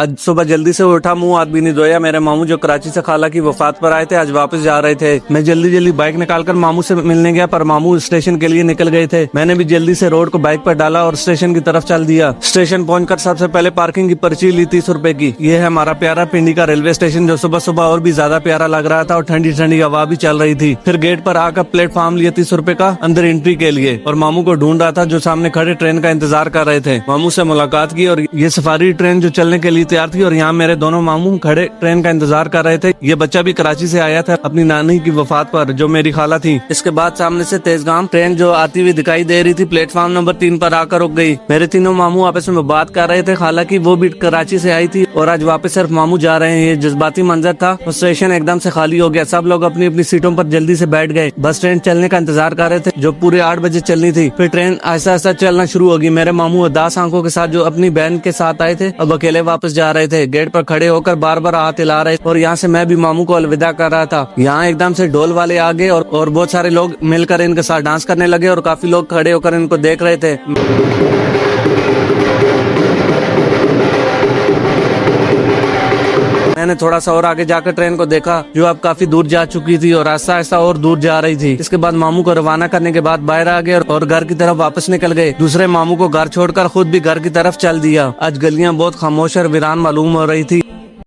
आज सुबह जल्दी से उठा, मुंह हाथ भी नहीं धोया। मेरे मामू जो कराची से खाला की वफात पर आए थे, आज वापस जा रहे थे। मैं जल्दी जल्दी बाइक निकालकर मामू से मिलने गया, पर मामू स्टेशन के लिए निकल गए थे। मैंने भी जल्दी से रोड को बाइक पर डाला और स्टेशन की तरफ चल दिया। स्टेशन पहुंचकर सबसे पहले पार्किंग की पर्ची ली 30 रुपए की। ये है हमारा प्यारा पिंडी का रेलवे स्टेशन, जो सुबह सुबह और भी ज्यादा प्यारा लग रहा था और ठंडी ठंडी हवा भी चल रही थी। फिर गेट पर आकर प्लेटफॉर्म लिया 30 रुपए का अंदर एंट्री के लिए, और मामू को ढूंढ रहा था जो सामने खड़े ट्रेन का इंतजार कर रहे थे। मामू से मुलाकात की और ये सफारी ट्रेन जो चलने के लिए तैयार थी, और यहाँ मेरे दोनों मामू खड़े ट्रेन का इंतजार कर रहे थे। ये बच्चा भी कराची से आया था अपनी नानी की वफात पर, जो मेरी खाला थी। इसके बाद सामने से तेजगाम ट्रेन जो आती हुई दिखाई दे रही थी, प्लेटफॉर्म नंबर 3 पर आकर रुक गई। मेरे तीनों मामू आपस में बात कर रहे थे। खाला की वो भी कराची से आई थी और आज वापस सिर्फ मामू जा रहे हैं। ये जज्बाती मंजर था। स्टेशन एकदम से खाली हो गया। सब लोग अपनी अपनी सीटों पर जल्दी से बैठ गए। बस ट्रेन चलने का इंतजार कर रहे थे, जो पूरे 8 बजे चलनी थी। फिर ट्रेन ऐसा ऐसा चलना शुरू होगी। मेरे मामू उदास आंखों के साथ जो अपनी बहन के साथ आए थे, अब अकेले वापस जा रहे थे। गेट पर खड़े होकर बार बार हाथ हिला रहे, और यहाँ से मैं भी मामू को अलविदा कर रहा था। यहाँ एकदम से ढोल वाले आ गए और बहुत सारे लोग मिलकर इनके साथ डांस करने लगे, और काफी लोग खड़े होकर इनको देख रहे थे। मैंने थोड़ा सा और आगे जाकर ट्रेन को देखा, जो अब काफी दूर जा चुकी थी और आहिस्ता आहिस्ता और दूर जा रही थी। इसके बाद मामू को रवाना करने के बाद बाहर आ गए और घर की तरफ वापस निकल गए। दूसरे मामू को घर छोड़कर खुद भी घर की तरफ चल दिया। आज गलियां बहुत खामोश और वीरान मालूम हो रही थी।